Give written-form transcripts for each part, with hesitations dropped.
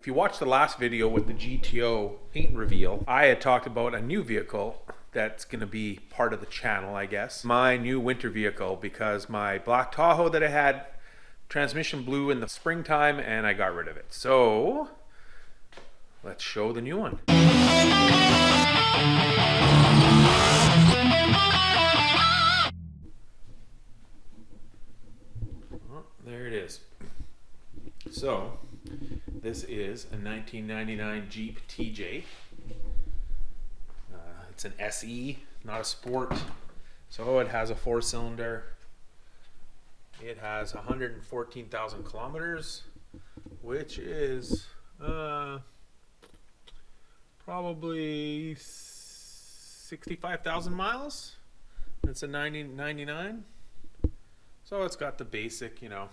If you watched the last video with the GTO paint reveal, I had talked about a new vehicle that's going to be part of the channel, I guess. My new winter vehicle, because my black Tahoe that I had, transmission blew in the springtime and I got rid of it. So let's show the new one. Oh, there it is. So this is a 1999 Jeep TJ. It's an SE, not a Sport. So it has a 4-cylinder. It has 114,000 kilometers, which is probably 65,000 miles. It's a 99. So it's got the basic, you know,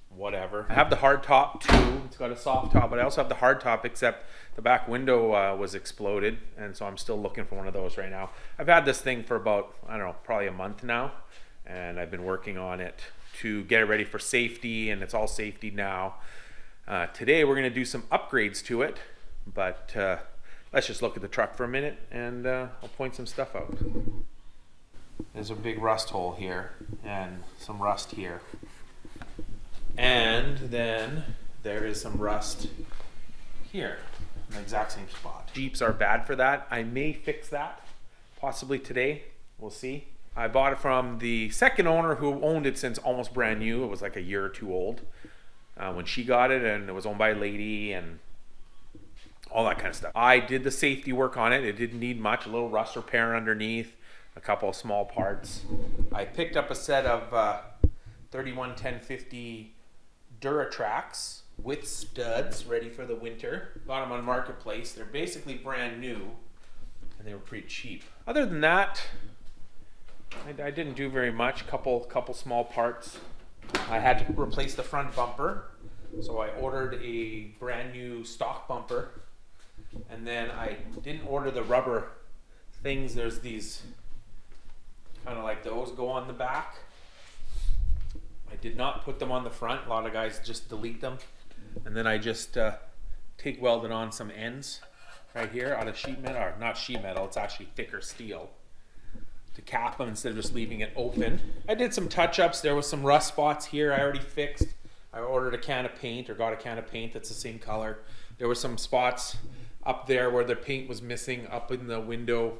whatever. I have the hard top too. It's got a soft top, but I also have the hard top, except the back window was exploded, and so I'm still looking for one of those right now. I've had this thing for about, I don't know, probably a month now, and I've been working on it to get it ready for safety, and it's all safety now. Today we're going to do some upgrades to it, but let's just look at the truck for a minute, and I'll point some stuff out. There's a big rust hole here, and some rust here. And then there is some rust here in the exact same spot. Jeeps are bad for that. I may fix that possibly today. We'll see. I bought it from the second owner who owned it since almost brand new. It was like a year or two old when she got it, and it was owned by a lady and all that kind of stuff. I did the safety work on it. It didn't need much. A little rust repair underneath, a couple of small parts. I picked up a set of 311050 Duratrax with studs ready for the winter. Got them on Marketplace. They're basically brand new and they were pretty cheap. Other than that, I didn't do very much. Couple small parts. I had to replace the front bumper, so I ordered a brand new stock bumper, and then I didn't order the rubber things. There's these kind of like those go on the back. I did not put them on the front. A lot of guys just delete them. And then I just TIG welded on some ends right here out of sheet metal, or not sheet metal, it's actually thicker steel, to cap them instead of just leaving it open. I did some touch-ups. There was some rust spots here I already fixed. I ordered a can of paint, or got a can of paint that's the same color. There were some spots up there where the paint was missing up in the window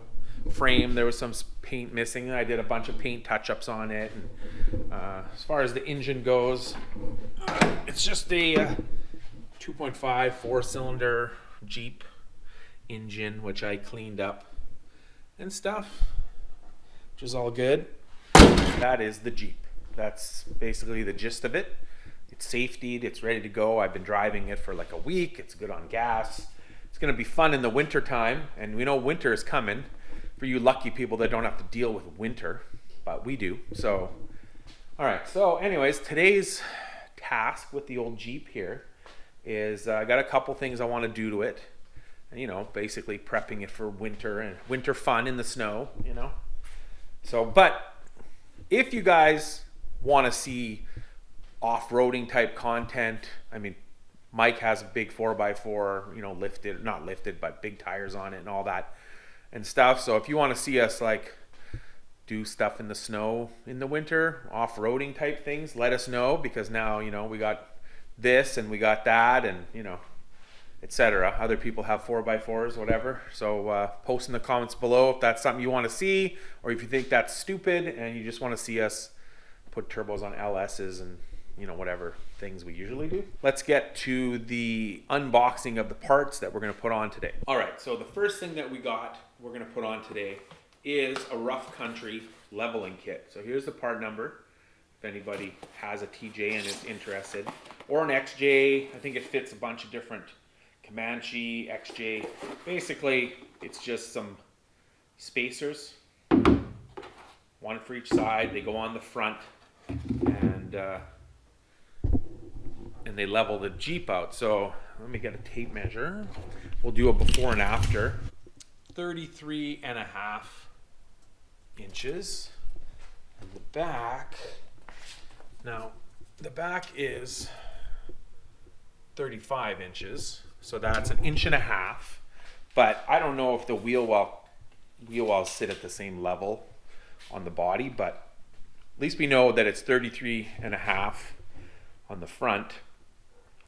frame. There was some paint missing. I did a bunch of paint touch-ups on it. And as far as the engine goes, it's just a 2.5 4-cylinder Jeep engine, which I cleaned up and stuff, which is all good. That is the Jeep. That's basically the gist of it. It's safetied, it's ready to go. I've been driving it for like a week. It's good on gas. It's going to be fun in the winter time, and we know winter is coming for you lucky people that don't have to deal with winter, but we do. So all right, so anyways, today's task with the old Jeep here is I got a couple things I want to do to it, and you know, basically prepping it for winter and winter fun in the snow, you know. So, but if you guys want to see off-roading type content, I mean, Mike has a big 4x4, you know, lifted, not lifted, but big tires on it and all that and stuff. So if you want to see us like do stuff in the snow in the winter, off-roading type things, let us know, because now, you know, we got this and we got that, and you know, etc. Other people have 4x4s, whatever. So post in the comments below if that's something you want to see, or if you think that's stupid and you just want to see us put turbos on LS's and, you know, whatever things we usually do. Let's get to the unboxing of the parts that we're going to put on today. All right, so the first thing that we're going to put on today is a rough country leveling kit. So here's the part number if anybody has a TJ and is interested, or an XJ. I think it fits a bunch of different Comanche, XJ. Basically, it's just some spacers, one for each side. They go on the front, and they level the Jeep out. So let me get a tape measure. We'll do a before and after. 33.5 inches. And the back, now the back is 35 inches. So that's 1.5 inches. But I don't know if the wheel wells sit at the same level on the body, but at least we know that it's 33.5 on the front.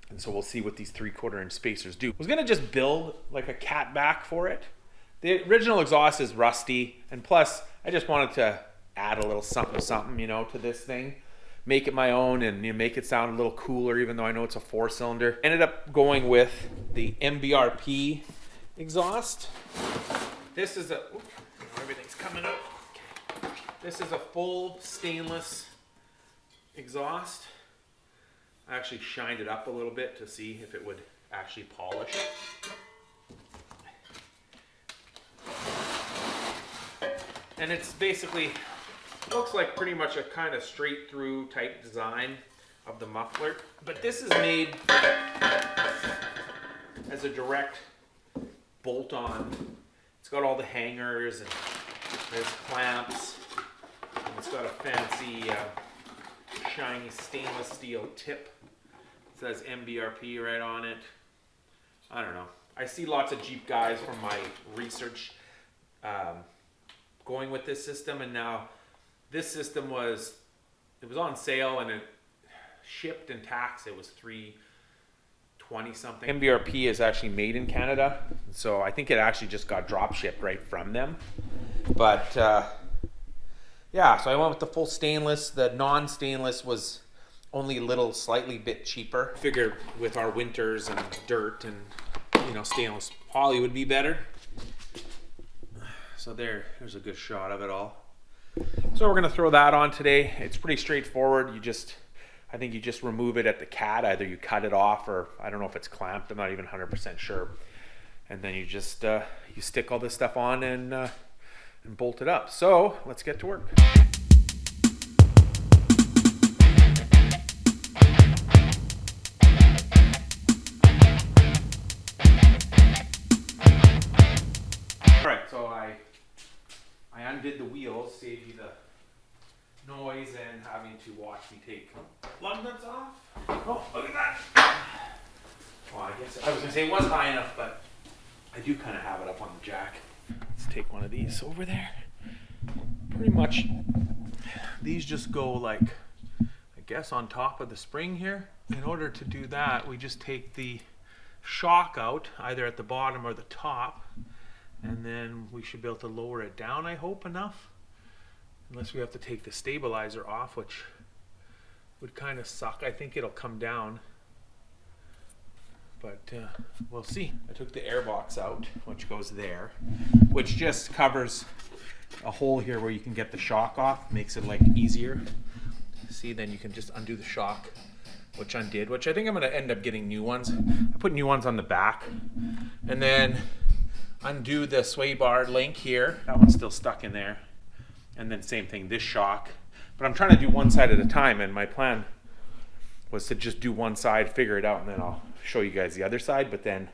And so we'll see what these 3/4 inch spacers do. I was gonna just build like a cat back for it. The original exhaust is rusty, and plus I just wanted to add a little something, you know, to this thing. Make it my own and make it sound a little cooler, even though I know it's a 4-cylinder. Ended up going with the MBRP exhaust. This is everything's coming out. Okay. This is a full stainless exhaust. I actually shined it up a little bit to see if it would actually polish. And it's basically, looks like pretty much a kind of straight through type design of the muffler. But this is made as a direct bolt on. It's got all the hangers and there's clamps. And it's got a fancy shiny stainless steel tip. It says MBRP right on it. I don't know. I see lots of Jeep guys from my research going with this system, and now this system was on sale and it shipped and taxed. It was $320 something. MBRP is actually made in Canada, so I think it actually just got drop shipped right from them. But yeah, so I went with the full stainless. The non-stainless was only a little slightly bit cheaper. Figured with our winters and dirt and stainless poly would be better. So there's a good shot of it all. So we're gonna throw that on today. It's pretty straightforward. I think you just remove it at the cat. Either you cut it off, or I don't know if it's clamped. I'm not even 100% sure. And then you just you stick all this stuff on and bolt it up. So let's get to work. All right, so I undid the wheels, saved you the noise and having to watch me take lug nuts off. Oh, look at that. Well, I guess I was gonna say it was high enough, but I do kind of have it up on the jack. Let's take one of these over there. Pretty much these just go like, I guess, on top of the spring here. In order to do that, we just take the shock out either at the bottom or the top, and then we should be able to lower it down, I hope, enough. Unless we have to take the stabilizer off, which would kind of suck. I think it'll come down, but we'll see. I took the air box out, which goes there, which just covers a hole here where you can get the shock off. Makes it like easier. See, then you can just undo the shock, which undid, which I think I'm gonna end up getting new ones. I put new ones on the back, and then undo the sway bar link here. That one's still stuck in there. And then same thing, this shock. But I'm trying to do one side at a time, and my plan was to just do one side, figure it out, and then I'll show you guys the other side. But then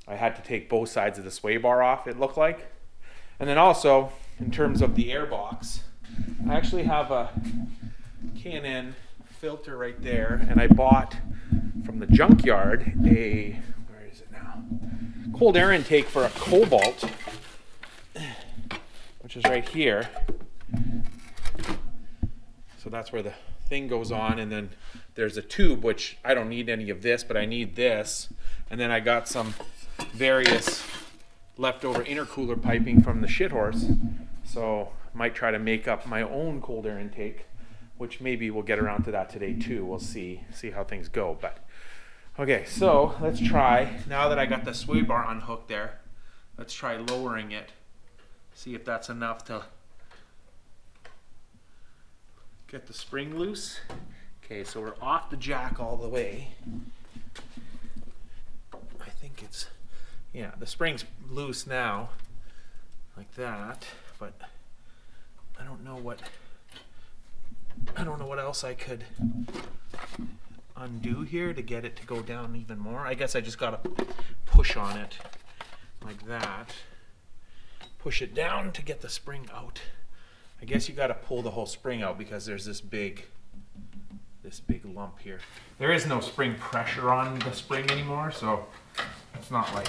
I had to take both sides of the sway bar off, it looked like. And then also, in terms of the air box, I actually have a K&N filter right there, and I bought from the junkyard a, where is it now? Cold air intake for a Cobalt, which is right here. So that's where the thing goes on, and then there's a tube, which I don't need any of this, but I need this. And then I got some various leftover intercooler piping from the shit horse, so might try to make up my own cold air intake, which maybe we'll get around to that today too. We'll see how things go. But okay, so let's try, now that I got the sway bar unhooked there, let's try lowering it, see if that's enough to get the spring loose. Okay, so we're off the jack all the way. I think it's, yeah, the spring's loose now, like that, but I don't know what else I could undo here to get it to go down even more. I guess I just gotta push on it like that. Push it down to get the spring out. I guess you gotta pull the whole spring out because there's this big this big lump here. There is no spring pressure on the spring anymore, so it's not like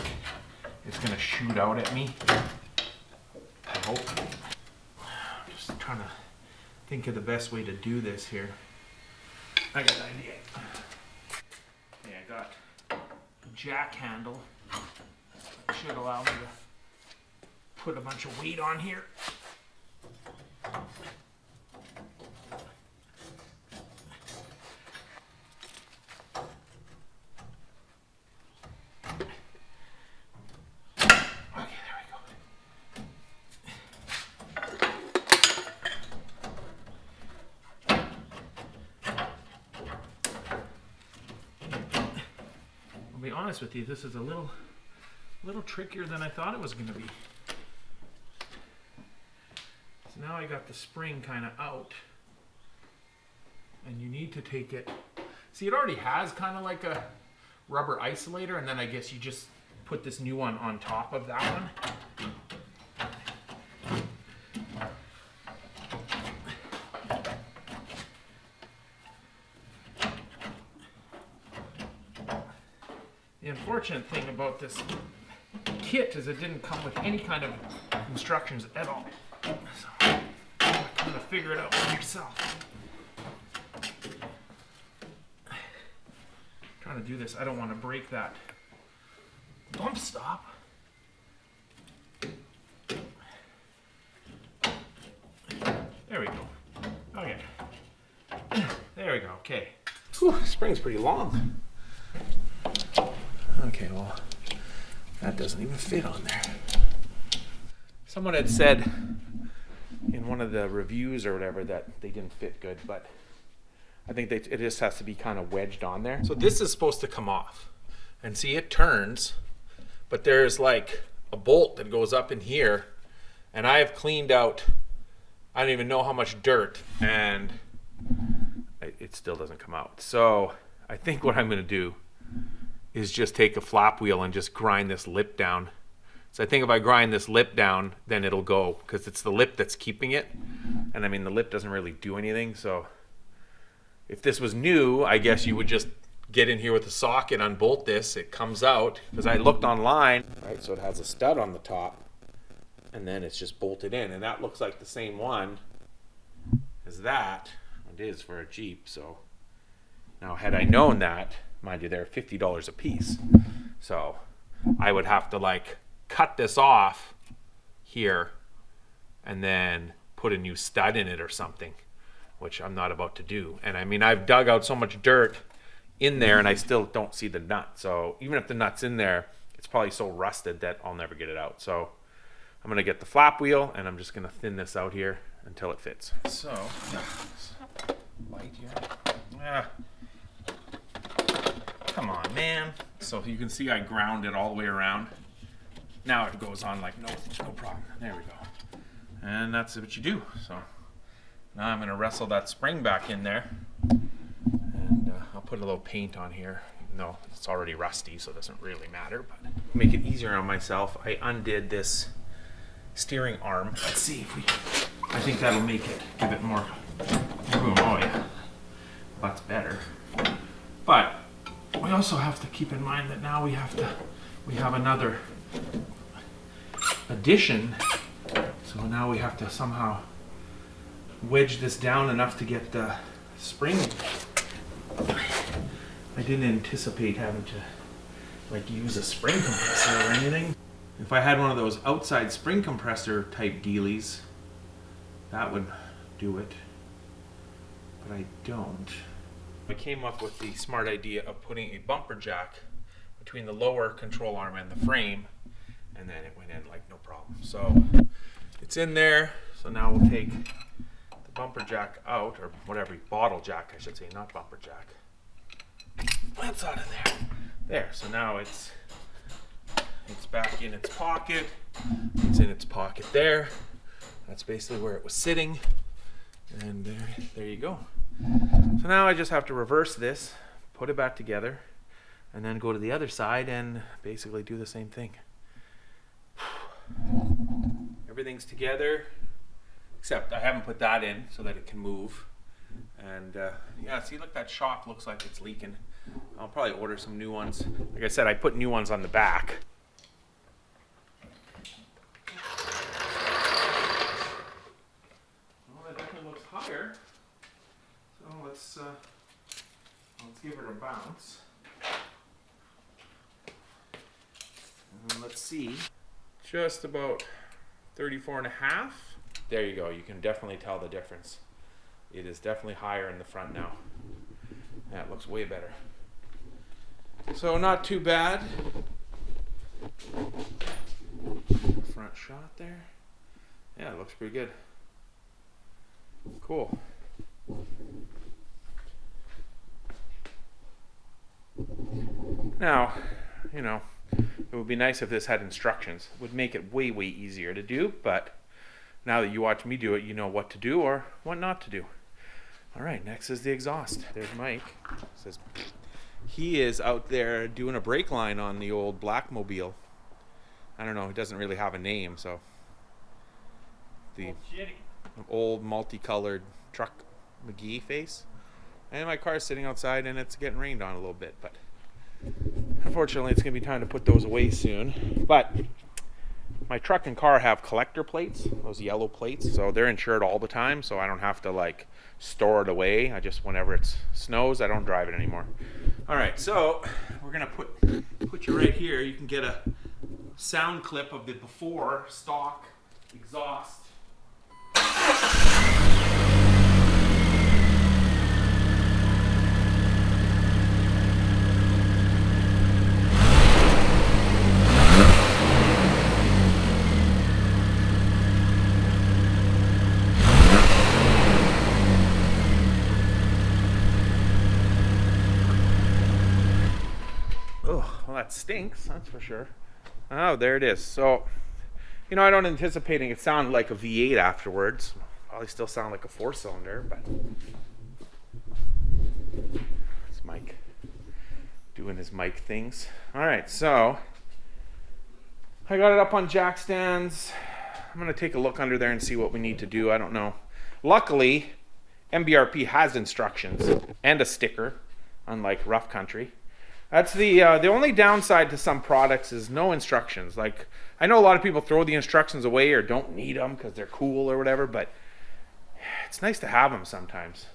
it's gonna shoot out at me. I hope. I'm just trying to think of the best way to do this here. I got an idea. Okay, I got a jack handle. That should allow me to put a bunch of weight on here. I'll be honest with you, this is a little trickier than I thought it was going to be. So now I got the spring kind of out, and you need to take it. See, it already has kind of like a rubber isolator, and then I guess you just put this new one on top of that one. The unfortunate thing about this kit is it didn't come with any kind of instructions at all. So I'm gonna figure it out for yourself. Trying to do this, I don't want to break that bump stop. There we go. Okay. There we go. Okay. Whew, spring's pretty long. Okay, well, that doesn't even fit on there. Someone had said in one of the reviews or whatever that they didn't fit good, but I think it just has to be kind of wedged on there. So this is supposed to come off. And see, it turns, but there's like a bolt that goes up in here, and I have cleaned out, I don't even know how much dirt, and it still doesn't come out. So I think what I'm going to do is just take a flap wheel and just grind this lip down. So I think if I grind this lip down, then it'll go, because it's the lip that's keeping it. And I mean, the lip doesn't really do anything. So if this was new, I guess you would just get in here with a socket, unbolt this, it comes out, because I looked online, right? So it has a stud on the top, and then it's just bolted in, and that looks like the same one as that. It is for a Jeep. So now, had I known that, mind you, they're $50 a piece. So I would have to like cut this off here and then put a new stud in it or something, which I'm not about to do. And I mean, I've dug out so much dirt in there and I still don't see the nut. So even if the nut's in there, it's probably so rusted that I'll never get it out. So I'm gonna get the flap wheel and I'm just gonna thin this out here until it fits. So, light here. Come on, man. So you can see I ground it all the way around. Now it goes on like no problem. There we go. And that's what you do. So now I'm gonna wrestle that spring back in there, and I'll put a little paint on here. No, it's already rusty, so it doesn't really matter, but to make it easier on myself, I undid this steering arm. Let's see if we, I think that'll make it, give it more room. Oh yeah, that's better. But we also have to keep in mind that now we have another addition. So now we have to somehow wedge this down enough to get the spring. I didn't anticipate having to like use a spring compressor or anything. If I had one of those outside spring compressor type dealies, that would do it, but I don't. I came up with the smart idea of putting a bumper jack between the lower control arm and the frame, and then it went in like no problem. So it's in there. So now we'll take the bumper jack out, or whatever, bottle jack I should say, not bumper jack. That's out of there. There, so now it's back in its pocket. It's in its pocket there. That's basically where it was sitting. And there you go. So now I just have to reverse this, put it back together, and then go to the other side and basically do the same thing. Everything's together, except I haven't put that in so that it can move. And yeah, see, look, that shock looks like it's leaking. I'll probably order some new ones. Like I said, I put new ones on the back. Well, that definitely looks higher. So let's give it a bounce. And let's see. Just about 34.5. There you go. You can definitely tell the difference. It is definitely higher in the front now. That looks way better. So not too bad. Front shot there. Yeah, it looks pretty good. Cool. Now, you know, it would be nice if this had instructions. It would make it way, way easier to do, but now that you watch me do it, you know what to do or what not to do. All right, next is the exhaust. There's Mike. Says he is out there doing a brake line on the old Blackmobile. I don't know, he doesn't really have a name, so the old multicolored truck McGee face. And my car's sitting outside and it's getting rained on a little bit, but unfortunately it's gonna be time to put those away soon. But my truck and car have collector plates, those yellow plates, so they're insured all the time, so I don't have to like store it away. I just, whenever it snows, I don't drive it anymore. All right, so we're gonna put you right here. You can get a sound clip of the before stock exhaust. That stinks, that's for sure. Oh, there it is. So, you know, I don't anticipating it sound like a V8 afterwards. Probably still sound like a 4-cylinder, but it's Mike doing his Mike things. All right, so I got it up on jack stands. I'm gonna take a look under there and see what we need to do. I don't know. Luckily, MBRP has instructions and a sticker, unlike Rough Country. That's the only downside to some products is no instructions. Like, I know a lot of people throw the instructions away or don't need them because they're cool or whatever, but it's nice to have them sometimes.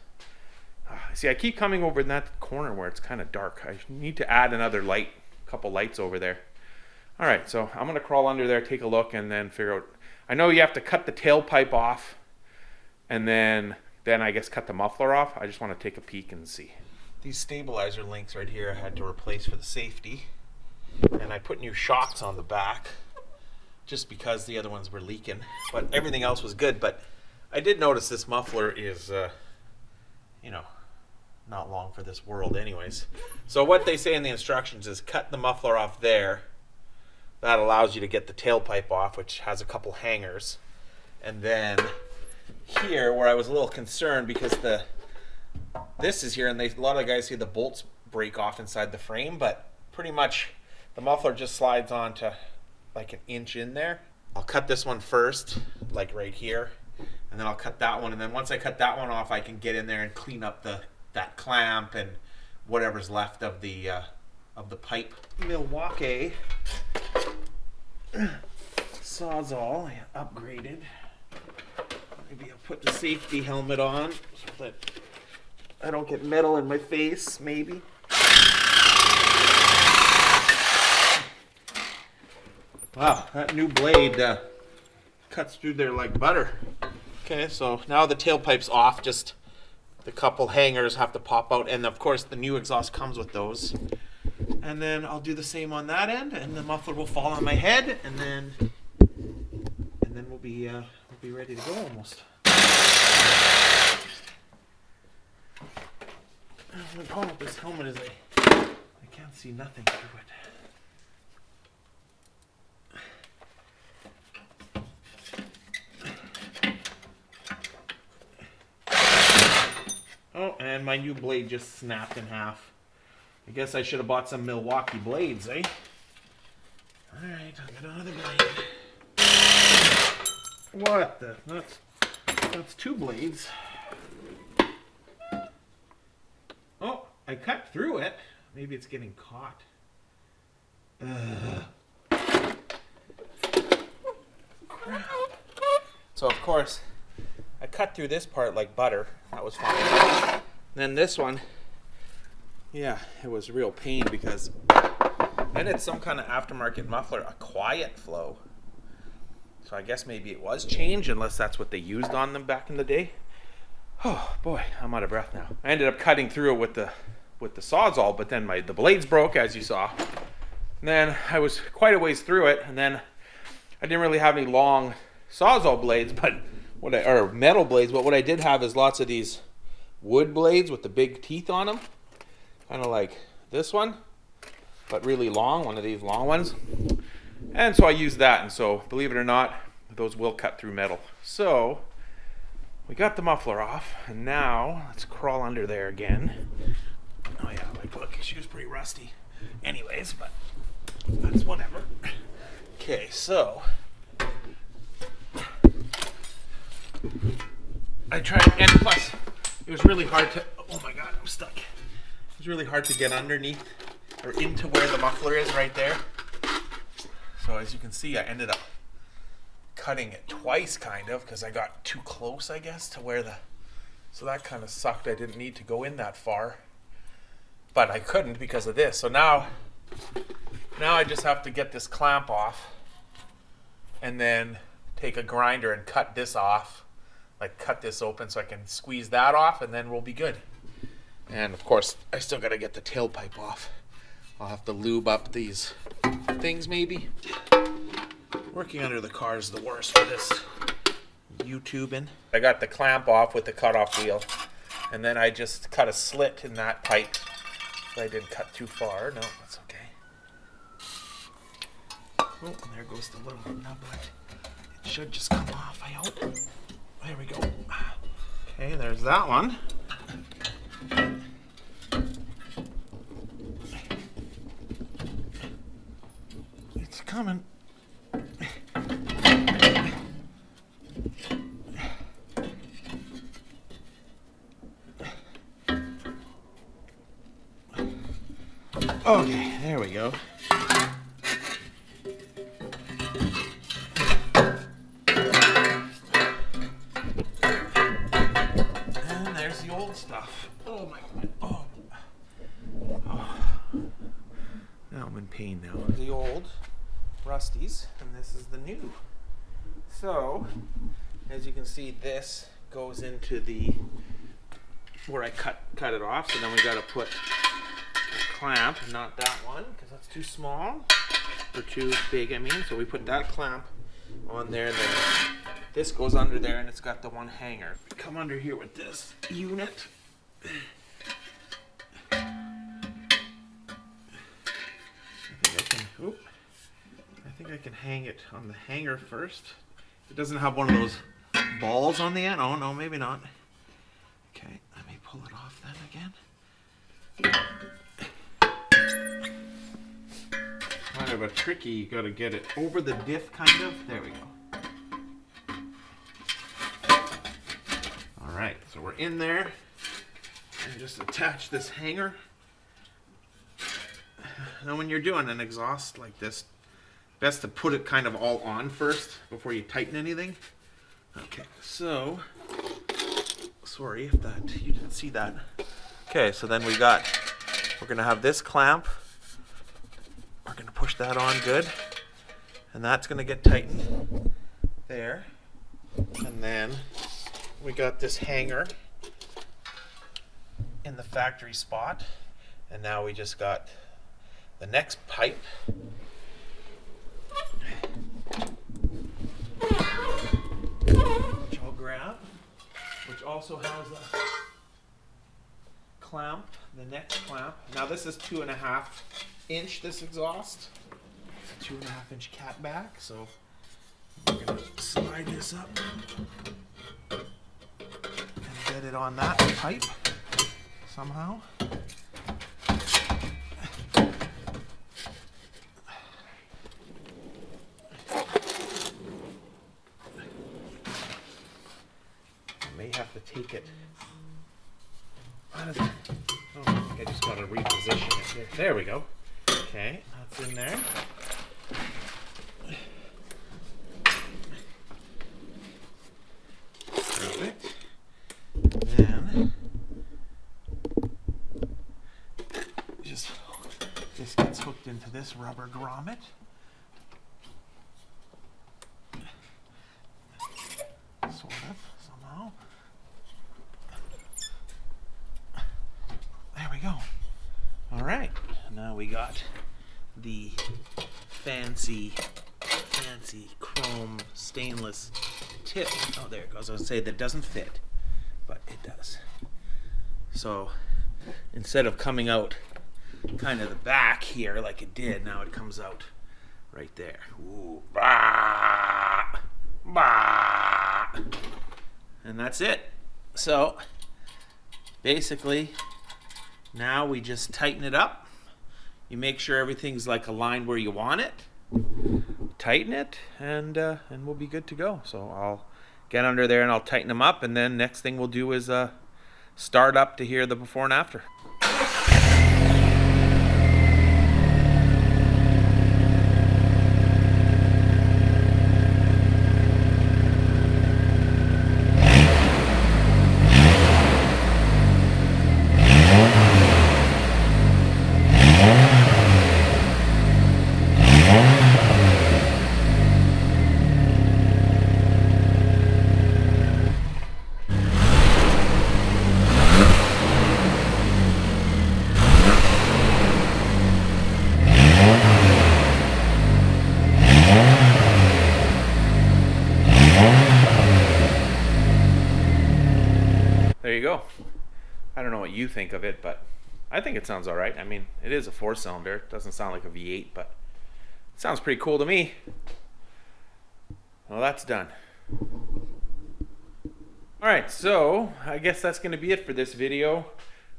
See, I keep coming over in that corner where it's kind of dark. I need to add another light, a couple lights over there. All right, so I'm going to crawl under there, take a look, and then figure out. I know you have to cut the tailpipe off, and then I guess cut the muffler off. I just want to take a peek and see. These stabilizer links right here I had to replace for the safety, and I put new shocks on the back just because the other ones were leaking, but everything else was good. But I did notice this muffler is you know, not long for this world anyways. So what they say in the instructions is cut the muffler off there. That allows you to get the tailpipe off, which has a couple hangers. And then here, where I was a little concerned because this is here, and a lot of guys see the bolts break off inside the frame, but pretty much the muffler just slides onto like an inch in there. I'll cut this one first, like right here, and then I'll cut that one, and then once I cut that one off, I can get in there and clean up that clamp and whatever's left of the pipe. Milwaukee Sawzall I upgraded. Maybe I'll put the safety helmet on so that I don't get metal in my face, maybe. Wow, that new blade cuts through there like butter. Okay, so now the tailpipe's off, just the couple hangers have to pop out, and of course the new exhaust comes with those. And then I'll do the same on that end, and the muffler will fall on my head, and then we'll be ready to go almost. The problem with this helmet is I can't see nothing through it. Oh, and my new blade just snapped in half. I guess I should have bought some Milwaukee blades, eh? Alright, I'll get another blade. What the? That's two blades. I cut through it. Maybe it's getting caught. Crap. So of course, I cut through this part like butter. That was fine. Then this one, yeah, it was a real pain because, and it's some kind of aftermarket muffler, a quiet flow. So I guess maybe it was changed, unless that's what they used on them back in the day. Oh boy, I'm out of breath now. I ended up cutting through it with the Sawzall, but then the blades broke, as you saw. And then I was quite a ways through it, and then I didn't really have any long Sawzall blades, but or metal blades. But what I did have is lots of these wood blades with the big teeth on them, kind of like this one, but really long. One of these long ones. And so I used that, and so believe it or not, those will cut through metal. So we got the muffler off, and now let's crawl under there again. Oh yeah, like look, she was pretty rusty anyways, but that's whatever. Okay, so I tried, and plus it was really hard to, oh my god, I'm stuck. It was really hard to get underneath or into where the muffler is right there. So as you can see, I ended up cutting it twice, kind of, because I got too close, I guess, to where so that kind of sucked. I didn't need to go in that far, but I couldn't because of this. So now I just have to get this clamp off and then take a grinder and cut this off, like cut this open so I can squeeze that off, and then we'll be good. And of course, I still got to get the tailpipe off. I'll have to lube up these things maybe. Working under the car is the worst for this YouTubing. I got the clamp off with the cutoff wheel, and then I just cut a slit in that pipe. So I didn't cut too far. No, that's okay. Oh, and there goes the little nublet. It should just come off, I hope. There we go. Okay, there's that one. It's coming. Okay, there we go. And there's the old stuff. Oh my god. Oh. Now I'm in pain now. The old rusties, and this is the new. So, as you can see, this goes into the where I cut it off. So then we got to put a clamp, not that one, because that's too small or too big. I mean, so we put that clamp on there. Then this goes under there, and it's got the one hanger. Come under here with this unit. I think I can hang it on the hanger first. It doesn't have one of those balls on the end. Oh no, maybe not. Okay, let me pull it off then again. Kind of a tricky, you gotta get it over the diff, kind of. There we go. Alright, so we're in there. And just attach this hanger. Now when you're doing an exhaust like this, best to put it kind of all on first before you tighten anything. Okay, so sorry if you didn't see that. Okay, so then we're gonna have this clamp. We're gonna push that on good, and that's gonna get tightened there. And then we got this hanger in the factory spot, and now we just got the next pipe. Which I'll grab, which also has a clamp, the next clamp. Now this is 2.5 inch, this exhaust. It's a 2.5 inch cat back, so we're gonna slide this up and get it on that pipe somehow. Have to take it out of the, oh, I just got to reposition it here. There we go. Okay, that's in there. Perfect. Then just this gets hooked into this rubber grommet. Sort of, somehow. There we go. All right, now we got the fancy chrome stainless tip. Oh, there it goes. I was gonna say that doesn't fit, but it does. So instead of coming out kind of the back here like it did, now it comes out right there. Ooh, bah, bah. And that's it. So basically now we just tighten it up. You make sure everything's like aligned where you want it. Tighten it, and we'll be good to go. So I'll get under there and I'll tighten them up, and then next thing we'll do is start up to hear the before and after. There you go. I don't know what you think of it, but I think it sounds all right. I mean, it is a 4-cylinder. It doesn't sound like a V8, but it sounds pretty cool to me. Well, that's done. All right, so I guess that's going to be it for this video.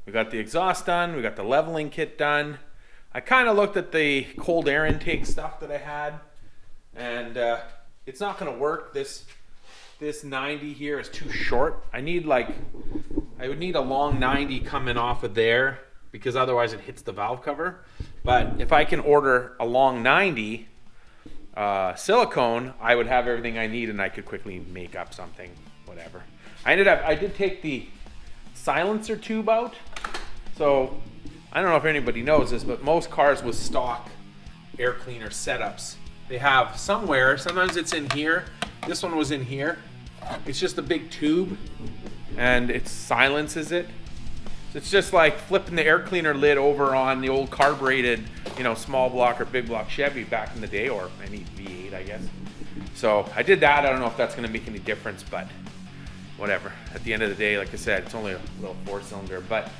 We got the exhaust done. We got the leveling kit done. I kind of looked at the cold air intake stuff that I had, and it's not going to work. This 90 here is too short. I would need a long 90 coming off of there, because otherwise it hits the valve cover. But if I can order a long 90 silicone, I would have everything I need and I could quickly make up something, whatever. I did take the silencer tube out. So I don't know if anybody knows this, but most cars with stock air cleaner setups, they have somewhere, sometimes it's in here. This one was in here. It's just a big tube and it silences it. So it's just like flipping the air cleaner lid over on the old carbureted, small block or big block Chevy back in the day, or any V8, I guess. So I did that. I don't know if that's going to make any difference, but whatever. At the end of the day, like I said, it's only a little 4-cylinder, but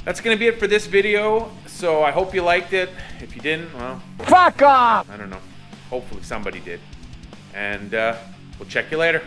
that's going to be it for this video. So I hope you liked it. If you didn't, well, fuck off. I don't know. Hopefully somebody did. And we'll check you later.